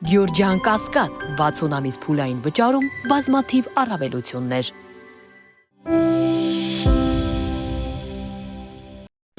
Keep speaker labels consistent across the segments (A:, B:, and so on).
A: Գյորջյան Կասկադ 60 ամիս փուլային վճարում բազմաթիվ առավելություններ։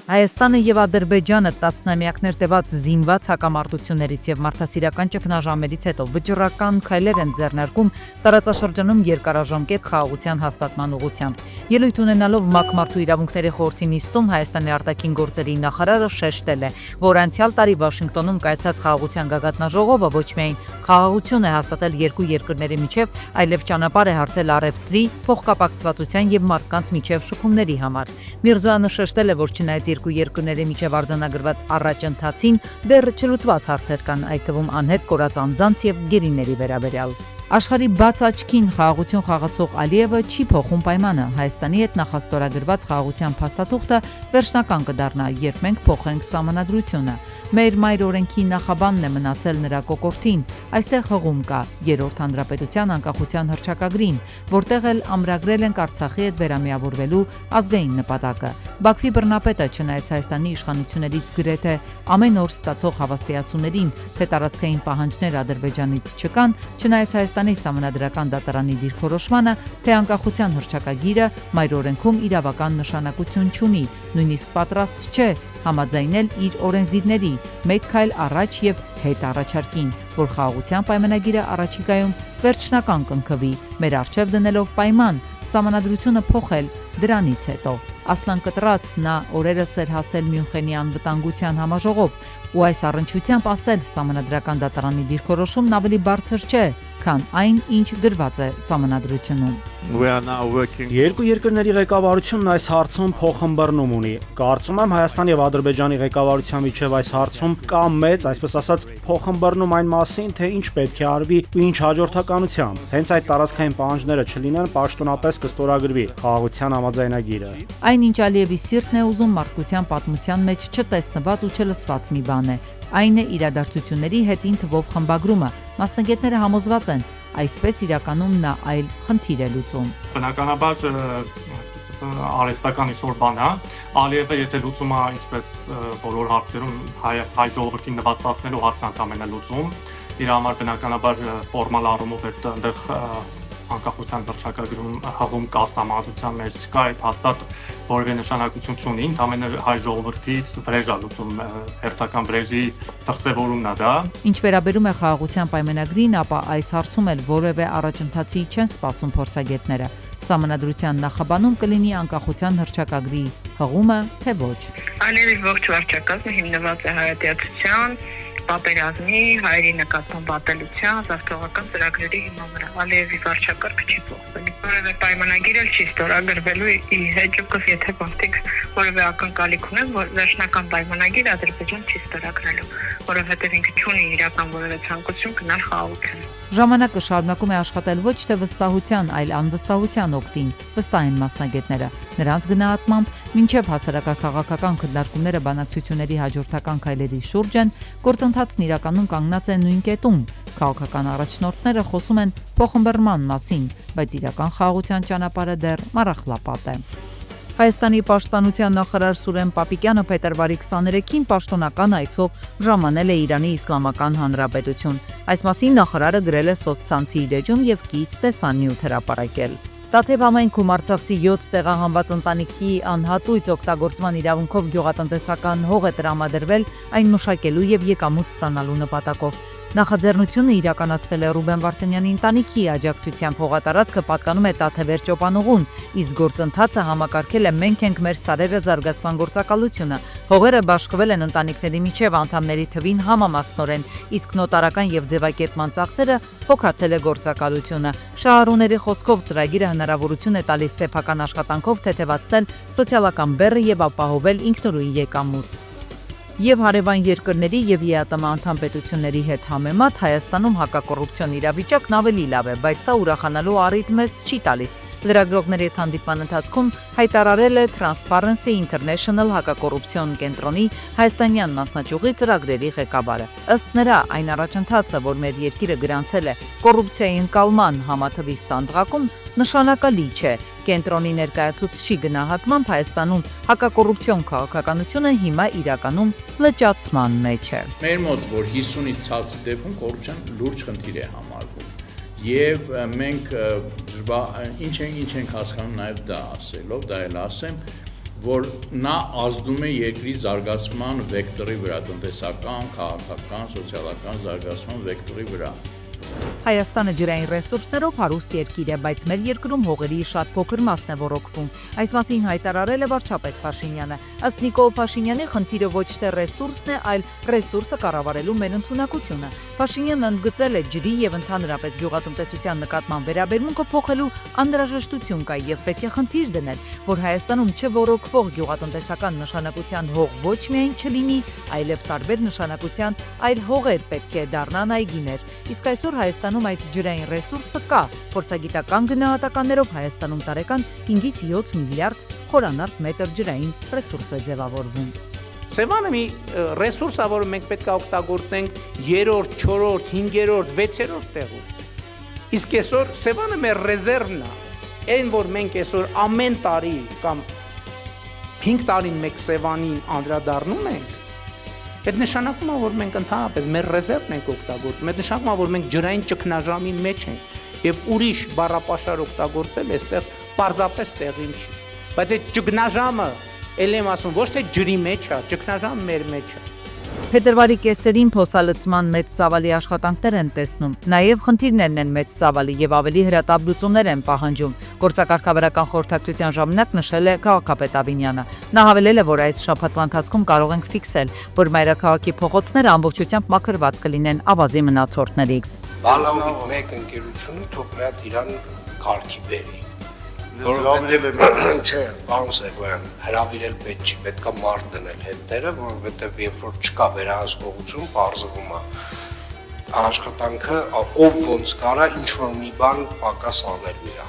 B: Հայաստանը եւ Ադրբեջանը տասնամյակներ տևած զինված հակամարտություններից եւ մարդասիրական ճգնաժամերից հետո վճռական քայլեր են ձեռնարկում տարածաշրջանում երկարաժամկետ խաղաղության հաստատման ուղղությամբ։ Ելույթ ունենալով ՄԱԿ Մարդու իրավունքների խորհրդի նիստում Հայաստանի արտաքին գործերի նախարարը շեշտել է, որ անցյալ տարի Վաշինգտոնում կայացած խաղաղության գագաթնաժողովը ոչ միայն խաղաղություն է հաստատել երկու երկրների միջև, այլև ճանապարհ է հարթել առևտրի, փոխկապակցվածության եւ մարդկանց միջև շփումների համար։ Միրզոյանը շեշտել է, որ չնայած երկու երկրների միջև արձանագրված առաջընթացին դեռ չլուծված հարցեր կան, այդ թվում անհետ կորած անձանց եւ գերիների վերաբերյալ։ Աշխարհի բաց աչքին խաղաղություն խաղացող Ալիևը չի փոխում պայմանը։ Հայաստանի հետ նախաստորագրված խաղաղության փաստաթուղթը վերջնական կդառնա, երբ մենք փոխենք սահմանադրությունը։ Մեր մայր օրենքի նախաբանն է մնացել նրա կոկորդին։ Այստեղ հղում կա երրորդ հանրապետության անկախության հռչակագրին, որտեղ էլ ամրագրել ենք Արցախի հետ վերամիավորվելու ազգային նպատակը։ Բաքվի բռնապետը չնայած Հայաստանի իշխանություններից գրեթե ամեն օր ստացող հավաստիացումներին, թե տարածքային պահանջներ Ադրբեջանից չկան, չնայած Հայաստանի սահմանադրական դատարանի դիրքորոշմանը, թե անկախության հռչակագիրը մայր օրենքում իրավական նշանակություն չունի, նույնիսկ պատրաստ չէ համաձայնել իր օրենսդիրների մեկ քայլ առաջ եւ հետ առաջարկին, որ խաղաղության պայմանագիրը առաջիկայում վերջնական կնքվի, մեր առջև դնելով պայման սահմանադրությունը փոխել դրանից հետո։ Ասլան կտրած նա օրերս էր հասել Մյունխենի անվտանգության համաժողով ու այս առնչությամբ ասել սահմանադրական դատարանի դիրքորոշումն ավելի բարձր չէ, քան այն, ինչ գրված է սահմանադրությունում։
C: Երկու երկրների ղեկավարությունն այս հարցում փոխըմբռնում ունի։ Կարծում եմ Հայաստանի եւ Ադրբեջանի ղեկավարության միջև այս հարցում կա մեծ, այսպես ասած, փոխըմբռնում այն մասին, թե ինչ պետք է արվի ու ինչ հաջորդականությամբ։ Հենց այդ տարածքային պահանջները չլինեն, պաշտոնապես կստորագրվի խաղաղության համաձայնագիրը։
B: Այնինչ Ալիևի սիրտն է ուզում մարդկության պատմության մեջ չտեսնված ու չլսված մի բան է։ Այն է իրադարձությունների հետին թվով խմբագրումը։ Մասնագետները համոզված են, այսպես իրականում նա այլ խնդիր է լուծում։
D: Բնականաբար արհեստական ինչ-որ բան է, Ալիևը եթե լուծում է ինչպես բոլոր հարցերում հայ ժողովրդին նվաստացնելու հարցը ընդամենը լուծում, իր համար բնականաբար ֆորմալ առումով այդտեղ անկախության հռչակագրում հղում կա սահմանադրության մեջ չկա, այդ հաստատ որևէ նշանակություն չունի, ընդամենը հայ ժողովրդից վրեժ է լուծում, հերթական վրեժի դրսևորումն է դա։
B: Ինչ վերաբերում է խաղաղության պայմանագրին, ապա այս հարցում էլ որևէ առաջընթացի չեն սպասում փորձագետները։ Սահմանադրության նախաբանում կլինի անկախության հռչակագրի հղումը, թե ոչ։
E: Ալիևի ողջ վարչակազմը հիմնված է հայատյացության, պատերազմի, հայերի նկատմամբ ատելության, զավթողական ծրագրերի հիման վրա։ Ալիևի վարչակարգը չի փոխվելու։ Որևէ պայմանագիր էլ չի ստորագրվելու ի հեճուկս, եթե մարդիկ որևէ ակնկալիք ունեն, որ վերջնական պայմանագիր Ադրբեջան չի ստորագրելու, որովհետև ինքը չունի իրական որևէ ցանկություն գնալ խաղաղության։
B: Ժամանակը շարունակում է աշխատել ոչ թե վստահության, այլ անվստահության օգտին, վստահ են մասնագետները։ Նրանց գնահատմամբ, մինչև հասարակաքաղաքական քննարկումները բանակցությունների հաջորդական քայլերի շուրջ են, գործընթացն իրականում կանգնած է նույն կետում։ Քաղաքական առաջնորդները խոսում են փոխըմբռնման մասին, բայց իրական խաղաղության ճանապարհը դեռ մառախլապատ է։ Հայաստանի պաշտպանության նախարար Սուրեն Պապիկյանը փետրվարի 23-ին պաշտոնական այցով ժամանել է Իրանի Իսլամական Հանրապետություն։ Այս մասին նախարարը գրել է սոցցանցի իր էջում եւ կից տեսանյութ հրապարակել։ Տաթև համայնքում արցախցի 7 տեղահանված ընտանիքի անհատույց օգտագործման իրավունքով գյուղատնտեսական հող է տրամադրվել այն մշակելու եւ եկամուտ ստանալու նպատակով։ Նախաձեռնությունը իրականացվել է Ռուբեն Վարդանյանի ընտանիքի աջակցությամբ, հողատարածքը պատկանում է Տաթևեր ճոպանուղուն, իսկ գործընթացը համակարգել է «Մենք ենք մեր սարերը» զարգացման գործակալությունը։ Հողերը բաշխվել են ընտանիքների միջև անդամների թվին համամասնորեն, իսկ նոտարական եւ ձևակերպման ծախսերը հոգացել է գործակալությունը։ Շահառուների խոսքով ծրագիրը հնարավորություն է տալիս սեփական աշխատանքով թեթևացնել սոցիալական բեռը եւ ապահովել ինքնուրույն եկամուտ։ Եվ հարևան երկրների եւ ԵԱՏՄ անդամ պետությունների հետ համեմատ Հայաստանում հակակոռուպցիոն իրավիճակն ավելի լավ է, բայց սա ուրախանալու առիթ մեզ չի տալիս։ Լրագրողների հետ հանդիպման ընթացքում հայտարարել է Transparency International հակակոռուպցիոն կենտրոնի հայաստանյան մասնաճյուղի ծրագրերի ղեկավարը։ Ըստ նրա, այն առաջընթացը, որ մեր երկիրը գրանցել է կոռուպցիայի ընկալման համաթվի սանդղակում, նշանակալի չէ։ Կենտրոնի ներկայացուցչի գնահատմամբ Հայաստանում հակակոռուպցիոն քաղաքականությունը հիմա իրականում լճացման մեջ է։
F: Մեր մոտ որ 50-ից ցածր դեպքում կոռուպցիան լուրջ խնդիր է համարվում։ Եվ մենք ինչ ենք հասկանում նաև դա ասելով, դա էլ ասեմ, որ նա ազդում է երկրի զարգացման վեկտորի վրա, տնտեսական, քաղաքական, սոցիալական զարգացման վեկտորի վրա։
B: Հայաստանը ջրային ռեսուրսներով հարուստ երկիր է, բայց մեր երկրում հողերի շատ փոքր մասն է ոռոգվում։ Այս մասին հայտարարել է վարչապետ Փաշինյանը։ Ըստ Նիկոլ Փաշինյանի, խնդիրը ոչ թե ռեսուրսն է, այլ ռեսուրսը կառավարելու մեր ընդունակությունը։ Փաշինյանն ընդգծել է ջրի եւ ընդհանրապես գյուղատնտեսության նկատմամբ վերաբերմունքը փոխելու անհրաժեշտություն կա եւ պետք է խնդիր դնել, որ Հայաստանում չոռոգվող գյուղատնտեսական նշանակության հող ոչ միայն չլինի, այլև տարբեր նշանակության այլ հողեր պետք է դառնան այգիներ։ Իսկ այսօր Հայաստանում այդ ջրային ռեսուրսը կա։ Փորձագիտական գնահատականներով Հայաստանում տարեկան 5-ից 7 միլիարդ խորանարդ մետր ջրային ռեսուրս է ձևավորվում։
G: Սևանը մի ռեսուրս է, որը մենք պետք է օգտագործենք 3-րդ, 4-րդ, 5-րդ, 6-րդ տեղում։ Իսկ այսօր Սևանը մեր ռեզերվն է։ Այն որ մենք այսօր ամեն տարի կամ 5 տարին մեկ Սևանին անդրադառնում ենք, այդ նշանակում է, որ մենք ընդհանրապես մեր ռեզերվն ենք օգտագործում։ Այդ նշանակում է, որ մենք ջրային ճգնաժամի մեջ ենք եւ ուրիշ բառապաշար օգտագործել այստեղ պարզապես տեղին չի։ Բայց այդ ճգնաժամը ել եմ ասում, ոչ թե ջրի մեջ է, ճգնաժամը մեր մեջ է։
B: Փետրվարի կեսերին փոսալցման մեծ ծավալի աշխատանքներ են տեսնում։ Նաև խնդիրներն են մեծ ծավալի եւ ավելի հրատապ լուծումներ են պահանջում։ Գործակարգավարական խորհրդակցության ժամանակ նշել է քաղաքապետ Ավինյանը։ Նա հավելել է, որ այս շաբաթվա ընթացքում կարող ենք ֆիքսել, որ մայրաքաղաքի փողոցները ամբողջությամբ մաքրված կլինեն ավազի մնացորդներից։
H: Բալաուի մեկ ընկերությունը թող նա իրան կարգի բերի։ Չէ, բան Սևոյան, հրավիրել պետք չի, պետք է մարդ դնել հետները, որովհետև երբ որ չկա վերահսկողություն, պարզվում է աշխատանքը ով ոնց կարա ինչ-որ մի բան պակաս անելու է,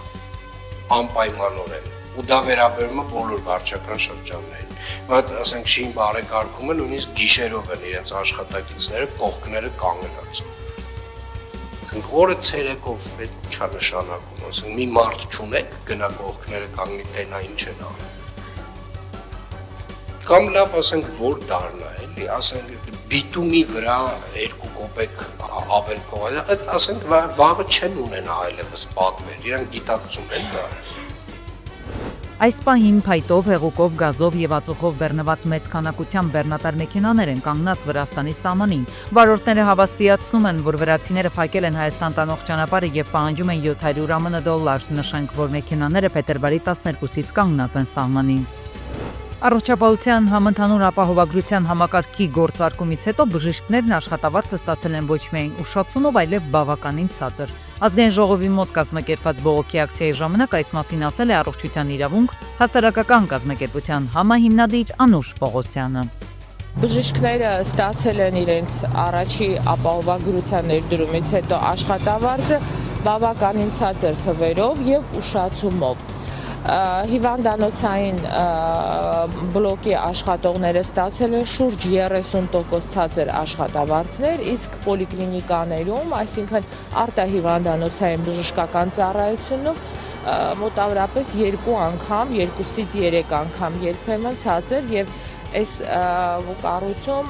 H: անպայմանորեն, ու դա վերաբերում է բոլոր վարչական շրջաններին, բայց ասենք շին բարեկարգումը նույնիսկ գիշերով են իրենց աշխատակիցները, կողքները կանգնած։ Որը ցերեկով չա նշանակում, ասենք մի մարդ չունեք, գնա կողքները կանգնի տենա ինչ են անում։ Կամ լավ ասենք որ դառնա, էլի, ասենք բիտումի վրա 2 կոպեկ ավել փողը, այդ ասենք վաղը չեն ունենա այլևս պատվեր, իրանք գիտակցում են դա։
B: Այս պահին փայտով, հեղուկով, գազով եւ ածուխով բեռնված մեծ քանակությամբ բեռնատար մեքենաներ են կանգնած Վրաստանի սահմանին։ Վարորդները հավաստիացնում են, որ վրացիները փակել են Հայաստան տանող ճանապարհը եւ պահանջում են $700 ԱՄՆ։ Նշենք, որ մեքենաները փետրվարի 12-ից կանգնած են սահմանին։ Առողջապահության համընդհանուր ապահովագրության համակարգի գործարկումից հետո բժիշկներն աշխատավարձը ստացել են ոչ միայն ուշացումով, այլև բավականին ցածր։ Ազգային ժողովի մոտ կազմակերպված բողոքի ակցիայի ժամանակ այս մասին ասել է Առողջության իրավունք հասարակական կազմակերպության համահիմնադիր Անուշ Պողոսյանը։
I: Բժիշկները ստացել են իրենց առաջի ապահովագրության ներդրումից հետո աշխատավարձը բավականին ցածր թվերով եւ ուշացումով։ Հիվանդանոցային բլոկի աշխատողները ստացել են շուրջ 30% ցածր աշխատավարձներ, իսկ պոլիկլինիկաներում, այսինքն արտահիվանդանոցային բժշկական ծառայությունում մոտավորապես 2 անգամ, 2-ից 3 անգամ երբեմն ցածր եւ այս կառույցում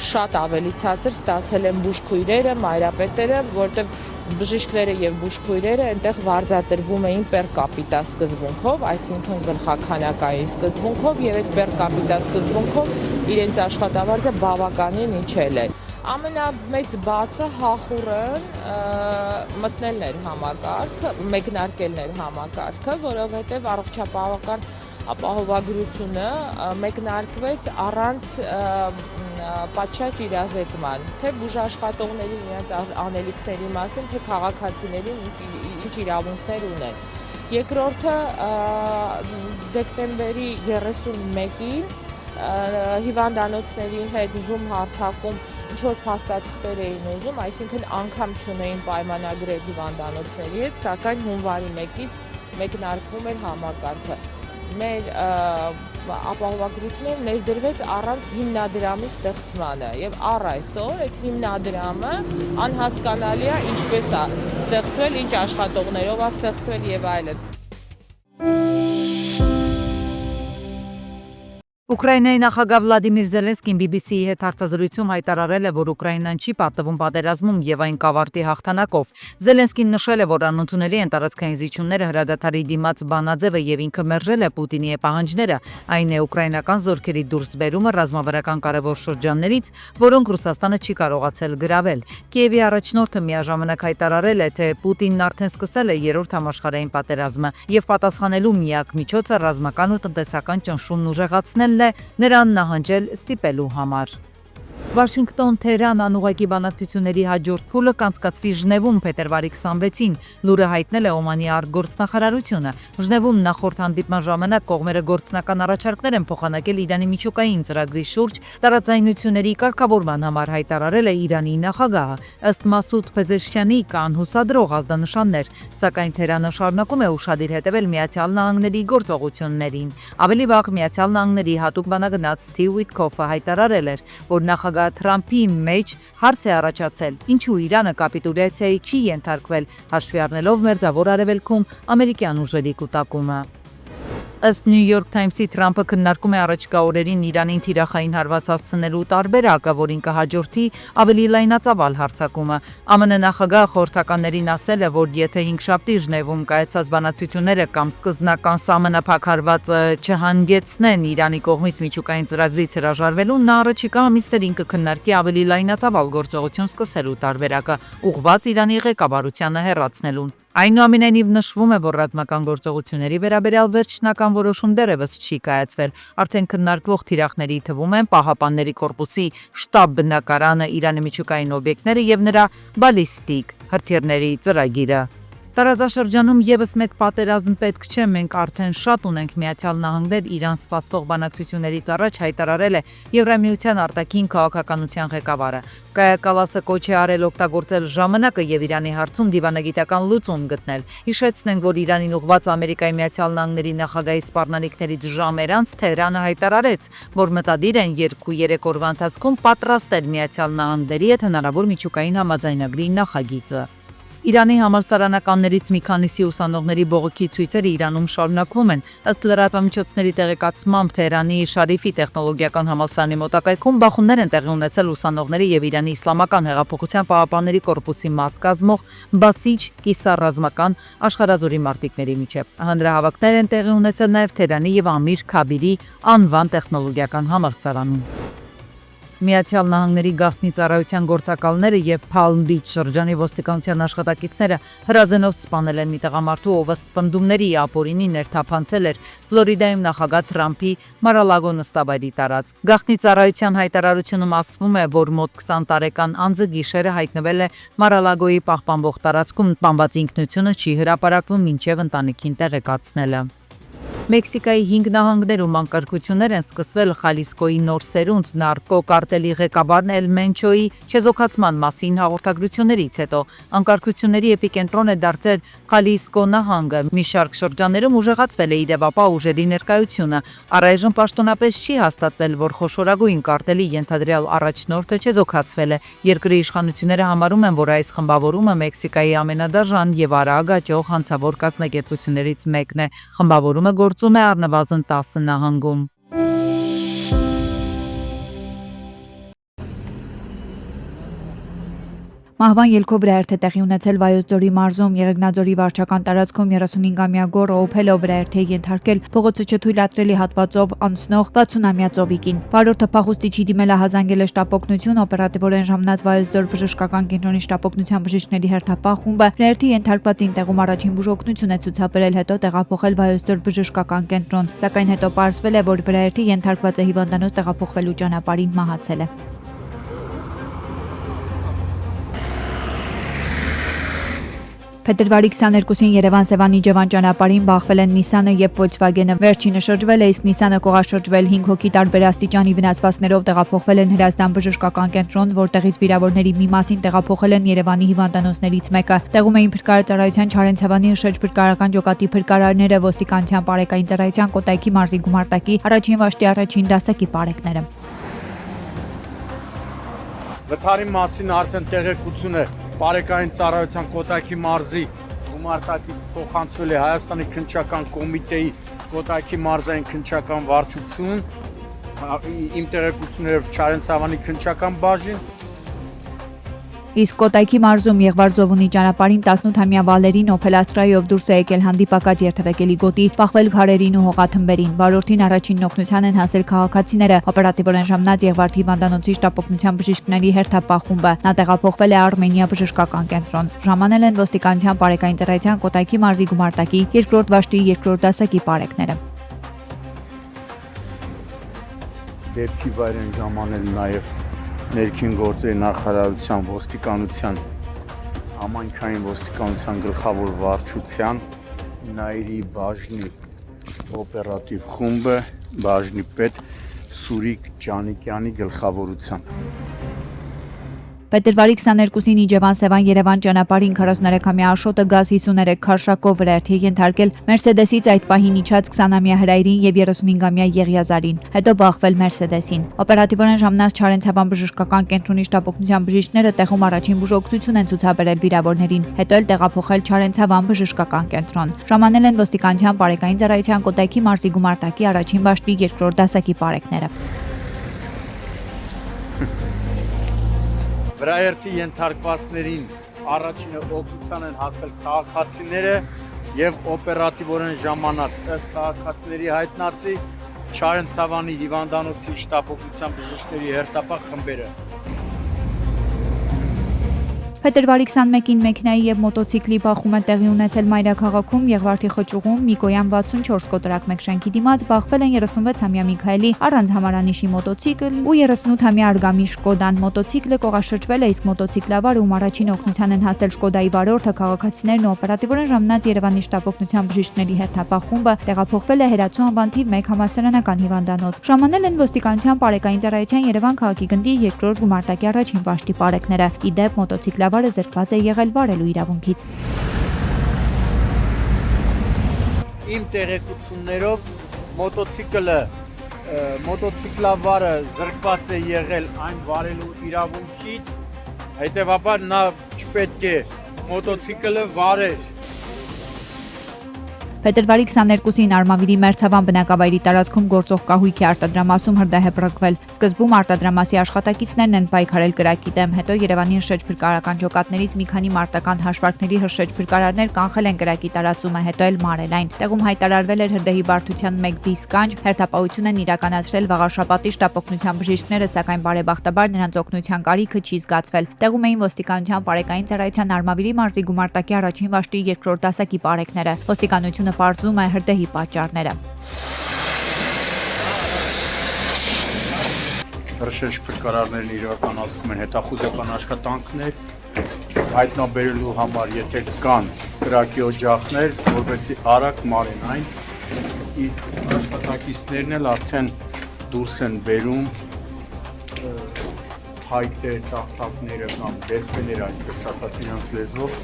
I: շատ ավելի ցածր ստացել են բուժքույրերը, մայրապետերը, որտեղ բժիշկները եւ բուժքույրերը այնտեղ վարձատրվում էին per capita սկզբունքով, այսինքն գլխաքանակային սկզբունքով եւ այդ per capita սկզբունքով իրենց աշխատավարձը բավականին իջել է։ Ամենամեծ բացը հախուռն մտնելն էր համակարգը, մեկնարկելն էր համակարգը, որովհետեւ առողջապահական ապահովագրությունը մեկնարկվեց առանց պատշաճ իրազեկման, թե բուժաշխատողների իրենց անելիքների մասին, թե քաղաքացիներին ինչ իրավունքներ ունեն։ Երկրորդը դեկտեմբերի 31-ին հիվանդանոցների հետ Zoom հարթակում ինչ որ փաստաթղթեր էին ուզում, այսինքն անգամ չունեին պայմանագրեր հիվանդանոցների հետ, սակայն հունվարի 1-ից մեկնարկվում էր համակարգը։ Մեր ապահովագրությունը ներդրվեց առանց հիմնադրամի ստեղծմանը եւ առ այսօր այդ հիմնադրամը անհասկանալի է ինչպես է ստեղծվել, ինչ աշխատողներով է ստեղծվել եւ այլն։
B: Ուկրաինայի նախագահ Վլադիմիր Զելենսկին BBC-ի հետ հարցազրույցում հայտարարել է, որ Ուկրաինան չի պատտվում պատերազմում եւ այն կավարտի հաղթանակով։ Զելենսկին նշել է, որ անընդունելի են տարածքային զիջումները, հրադադարի դիմաց բանաձևը եւ ինքը մերժել է Պուտինի պահանջները, այն է ուկրաինական զորքերի դուրսբերումը ռազմավարական կարևոր շրջաններից, որոնք Ռուսաստանը չի կարողացել գրավել։ Կիևի առաջնորդը միաժամանակ հայտարարել է, թե Պուտինն արդեն սկսել է երրորդ համաշխարհային պատերազմը եւ պատասխանելու միակ միջոցը ռազմական ու տնտեսական ճնշումն ուժեղացնելն է նրան նահանջել ստիպելու համար։ Վաշինգտոն-Թեհրան անուղակի բանակցությունների հաջորդ փուլը կանցկացվի Ժնևում փետրվարի 26-ին, լուրը հայտնել է Օմանի արտգործնախարարությունը։ Ժնևում նախորդ հանդիպման ժամանակ կողմերը գործնական առաջարկներ են փոխանակել Իրանի միջուկային ծրագրի շուրջ, տարածայնությունների կարգավորման համար հայտարարել է Իրանի նախագահը։ Ըստ Մասուդ Փեզեշքյանի կան հուսադրող ազդանշաններ, սակայն Թեհրանը շարունակում է ուշադիր հետևել Միացյալ Նահանգների գործողություններին։ Ավելի վաղ Միացյալ Նահանգների հատուկ բանագնաց Սթիվ Ուիտքոֆը հայտարարել էր, որ նախագահ Թրամփի մեջ հարց է առաջացել, ինչու Իրանը կապիտուլյացիայի չի ենթարկվել, հաշվի առնելով Մերձավոր Արևելքում ամերիկյան ուժերի կուտակումը։ Ըստ New York Times-ի Թրամփը քննարկում է առաջիկա օրերին Իրանին թիրախային հարված հասցնելու տարբերակը, որին կհաջորդի ավելի լայնածավալ հարձակումը։ ԱՄՆ նախագահը խորհրդականներին ասել է, որ եթե հինգշաբթի Ժնևում կայացած բանակցությունները կամ սկզբնական սահմանափակ հարվածը չհանգեցնեն Իրանի կողմից միջուկային ծրագրից հրաժարվելուն, նա առաջիկա ամիսներին կքննարկի ավելի լայնածավալ գործողություն սկսելու տարբերակը, ուղղված Իրանի ղեկավարությանը հեռացնելուն։ Այնուամենայնիվ նշվում է, որ ռազմական գործողությունների վերաբերյալ վերջնական որոշում դեռևս չի կայացվել։ Արդեն քննարկվող թիրախների թվում են Պահապանների կորպուսի շտաբ բնակարանը, Իրանի միջուկային օբյեկտները եւ նրա բալիստիկ հրթիռների ծրագիրը։ Տարածաշրջանում եւս մեկ պատերազմ պետք չէ, մենք արդեն շատ ունենք։ Միացյալ Նահանգներ Իրան սպասող բանակցություններից առաջ հայտարարել է Եվրամիության արտաքին քաղաքականության ղեկավարը։ Կայա Կալասը կոչ է արել օգտագործել ժամանակը եւ Իրանի հարցում դիվանագիտական լուծում գտնել։ Հիշեցնենք, որ Իրանին ուղղված Ամերիկայի Միացյալ Նահանգների նախագահի սպառնալիքներից ժամեր անց Թեհրանը հայտարարեց, որ մտադիր են 2-3 օրվա ընթացքում պատրաստել Միացյալ Նահանգների հետ հնարավոր միջուկային համաձայնագրի նախագիծը։ Իրանի համալսարանականներից մի քանիսի ուսանողների բողոքի ցույցերը Իրանում շարունակվում են։ Ըստ լրատվամիջոցների տեղեկացմամբ Թեհրանի Շարիֆի տեխնոլոգիական համալսարանի մոտակայքում բախումներ են տեղի ունեցել ուսանողների եւ Իրանի Իսլամական հեղափոխության պահապանների կորպուսի մաս կազմող Բասիջ կիսառազմական աշխարհազորի մարտիկների միջև։ Հանրահավաքներ են տեղի ունեցել նաեւ Թեհրանի եւ Ամիր Քաբիրի անվան տեխնոլոգիական համալսարանում։ Միացյալ Նահանգների գաղտնի ծառայության գործակալները եւ Palm Beach շրջանի ոստիկանության աշխատակիցները հրազենով սպանել են մի տղամարդու, ով ըստ պնդումների ապօրինի ներթափանցել էր Ֆլորիդայում նախագահ Թրամփի Մարալագո նստավայրի տարածք։ Գաղտնի ծառայության հայտարարությունում ասվում է, որ մոտ 20 տարեկան անձը գիշերը հայտնվել է Մարալագոյի պահպանվող տարածքում, պանված ինքնությունը չի հրապարակվում մինչև ընտանիքին տեղեկացնելը։ Մեքսիկայի 5 նահանգներում անկարգություններ են սկսվել Խալիսկոյի նոր սերունդ նարկոկարտելի ղեկավար Էլ Մենչոյի չեզոքացման մասին հաղորդագրություններից հետո։ Անկարգությունների էպիկենտրոն է դարձել Խալիսկո նահանգը։ Մի շարք շրջաններում ուժեղացվել է իրավապահ ուժերի ներկայությունը։ Առայժմ պաշտոնապես չի հաստատվել, որ խոշորագույն կարտելի ենթադրյալ առաջնորդը չեզոքացվել է։ Երկրի իշխանությունները համարում են, որ այս խմբավորումը Մեքսիկայի ամենադաժան եւ արագ աճող հանցավոր կազմակերպություններից մեկն է։ Խմբավորումը գործում է առնվազն 10 նահանգում։
J: Մահվան ելքով վրայերթ է տեղի ունեցել Վայոց ձորի մարզում, Եղեգնաձորի վարչական տարածքում 35-ամյա գոռը օփելով վրայերթ է ենթարկել փողոցը չթույլատրելի հատվածով անցնող 60-ամյա ծովիկին։ Վարորդը փախուստի չի դիմել, հազանգել է շտապօգնություն, օպերատիվորեն ժամանած Վայոց ձոր բժշկական կենտրոնի շտապօգնության բժիշկների հերթապահ խումբը վրայերթի ենթարկվածին տեղում առաջին բուժօգնություն է ցուցաբերել, հետո տեղափոխել Վայոց ձոր բժշկական կենտրոն, սակայն հետո պարզվել է, որ վրայերթի ենթարկվածը հիվանդանոց տեղափոխվելու ճանապարհին մահացել է։ Փետրվարի 22-ին Երևան-Սևան Իջևան ճանապարհին բախվել են Nissan-ը եւ Volkswagen-ը։ Վերջինը շրջվել է, իսկ Nissan-ը կողաշրջվել 5 հոգի տարբեր աստիճանի վնասվածքներով տեղափոխվել են Հրազդան բժշկական կենտրոն, որտեղից վիրավորների մի մասին տեղափոխել են Երևանի հիվանդանոցներից մեկը։ Տեղում էին փրկարարության Չարենցավանի շրջփրկարարական ջոկատի փրկարարները, ոստիկանության բարեկային ծառայության Կոտայքի մարզի գումարտակի առաջին վաշտի առաջին դասակի բարեկները։
K: Վթարի մասին արդեն տեղեկություն է բարեկային ծառայության Կոտայքի մարզի գումարտակից փոխանցվել է Հայաստանի քննչական կոմիտեի Կոտայքի մարզային քննչական վարչություն, իմ տեղեկություններով Չարենցավանի քննչական բաժին։
J: Իսկ Կոտայքի մարզում Եղվարձովունի ճանապարհին 18-ամյա Վալերին Opel Astra-ով դուրս է եկել հանդիպակաց երթևեկելի գոտի, բախվել քարերին ու հողաթմբերին։ Վարորդին առաջին օգնության են հասել քաղաքացիները։ Օպերատիվորեն ժամանած Եղվարդի հիվանդանոցի շտապօգնության բժիշկների հերթապահ խումբը։ Նա տեղափոխվել է Արմենիա բժշկական կենտրոն։ Ժամանել են ոստիկանության բարեկային ծառայության Կոտայքի մարզի գումարտակի 2-րդ վաշտի 2-րդ դասակի բարեկները։
F: Դեպքի վայր են ժամանել նաև ներքին գործերի նախարարության ոստիկանության համայնքային ոստիկանության գլխավոր վարչության Նայիրի բաժնի օպերատիվ խումբը բաժնի պետ Սուրիկ Ջանիկյանի գլխավորությամբ։
J: Փետրվարի 22-ին Իջևան-Սևան Երևան ճանապարհին 43-ամյա Աշոտը գազ 53 քարշակով վրայերթի ենթարկել Մերսեդեսից այդ պահին իջած 20-ամյա Հրայրին եւ 35-ամյա Եղիազարին, հետո բախվել Մերսեդեսին։ Օպերատիվորեն ժամանած Չարենցավան բժշկական կենտրոնի շտապօգնության բժիշկները տեղում առաջին բուժօգնություն են ցուցաբերել վիրավորներին, հետո էլ տեղափոխել Չարենցավան բժշկական կենտրոն։ Ժամանել են ոստիկանության բարեկային ծառայության Կոտայքի մարզի գումարտակի առաջին վաշտի 2-րդ դասակի բարեկները։
K: Վրայերթի ենթարկվածներին առաջինը օգնության են հասել քաղաքացիները եւ օպերատիվորեն ժամանած ըստ քաղաքացիների հայտնածի Չարենցավանի հիվանդանոցի շտապօգնության բժիշկների հերթապահ խմբերը։
J: Փետրվարի 21-ին մեքենայի եւ մոտոցիկլի բախում է տեղի ունեցել Մայրաքաղաքում Եղվարդի խճուղում Միկոյան 64 կոտրակ մեկ շենքի դիմաց բախվել են 36-ամյա Միքայելի առանց համարանիշի մոտոցիկլ ու 38-ամյա Արգամի Շկոդան։ Մոտոցիկլը կողաշրջվել է, իսկ մոտոցիկլավարը ում առաջին օգնության են հասել Շկոդայի վարորդը, քաղաքացիներն ու օպերատիվորեն ժամանած Երևանի շտապօգնության բժիշկների հերթապահ խումբը տեղափոխվել է Հերացու անվան թիվ 1 համալսարանական հիվանդանոց։ Ժամանել են ոստիկանության բարեկային ծառայության Երևան քաղաքի գնդի 2-րդ գումարտակի առաջին վաշտի բարեկները։ Իդեպ մոտոցիկլավարը զրկված է եղել վարելու իրավունքից։
K: Իմ տեղեկություններով մոտոցիկլավարը զրկված է եղել այն վարելու իրավունքից, հետևաբար նա չպետք է մոտոցիկլը վարեր։
J: Փետրվարի 22-ին Արմավիրի Մերձավան բնակավայրի տարածքում գործող կահույքի արտադրամասում հրդեհ է բռնկվել։ Սկզբում արտադրամասի աշխատակիցներն են պայքարել կրակի դեմ, հետո Երևանի հրշեջ-փրկարարական ջոկատներից մի քանի մարտական հաշվարկների հրշեջ-փրկարարներ կանխել են կրակի տարածումը, հետո էլ մարել այն։ Տեղում հայտարարվել էր հրդեհի բարդության 1 բիսկանջ, հերթապահություն են իրականացրել Վաղարշապատի շտապօգնության բժիշկները, սակայն բարեբախտաբար նրանց օգնության կարիքը չի զգացվել։ Տեղում էին ոստիկանության բարեկային ծառայության Արմավիրի մարզի գումարտակի առաջին վաշտի 2-րդ դասակի բարեկները։ Ոստիկանությունը պարզում է հրդեհի պատճառները։
F: Հրշեջ-փրկարարներն իրականացնում են հետախուզական աշխատանքներ հայտնաբերելու համար, եթե կան կրակի օջախներ, որպեսզի արագ մարեն այն, իսկ աշխատակիցներն էլ արդեն դուրս են բերում հայտեր, տախտակները կամ դեսպեները, այսպես ասած իրենց լեզվով։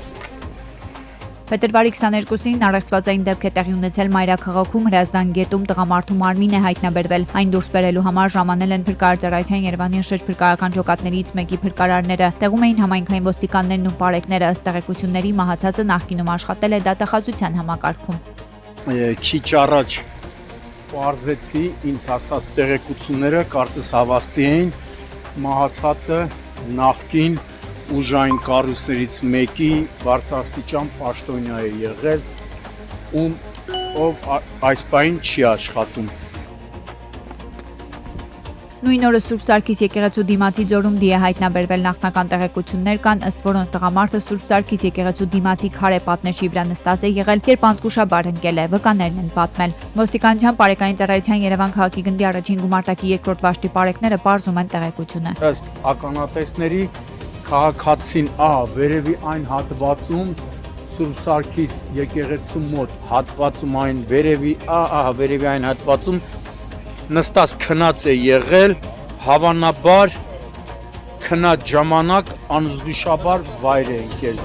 J: Փետրվարի 22-ին առեղծվածային դեպք է տեղի ունեցել Մայրաքաղաքում Հրազդան գետում տղամարդու մարմին է հայտնաբերվել։ Այն դուրս բերելու համար ժամանել են փրկարարության Երևանի շրջփրկարարական ջոկատներից մեկի փրկարարները։ Տեղում էին համայնքային ոստիկաններն ու բարեկները, ըստ տեղեկությունների մահացածը նախկինում աշխատել է դատախազության համակարգում։
K: Քիչ առաջ պարզեցի ինձ ասած տեղեկությունները, կարծես հավաստի էին, մահացածը նախկին ուժային կառույցներից մեկի բարձրաստիճան պաշտոնյա է եղել, ով այս պահին չի աշխատում։
J: Նույն օրը Սուրբ Սարգիս եկեղեցու դիմացի ձորում դի է հայտնաբերվել նախնական տեղեկություններ կան, ըստ որոնց տղամարդը Սուրբ Սարգիս եկեղեցու դիմացի քարե պատնեշի վրա նստած է եղել, երբ անզգուշաբար ընկել է, վկաներն են պատմել։ Ոստիկանության բարեկային ծառայության Երևան քաղաքի գնդի առաջին գումարտակի 2-րդ վաշտի բարեկները պարզում են տեղեկությունը։
K: Ըստ ականատեսների քաղաքացին վերևի այն հատվածում Սուրբ Սարգիս եկեղեցու մոտ հատվածում այն վերևի այն հատվածում նստած քնած է եղել, հավանաբար քնած ժամանակ անզգուշաբար վայր է ընկել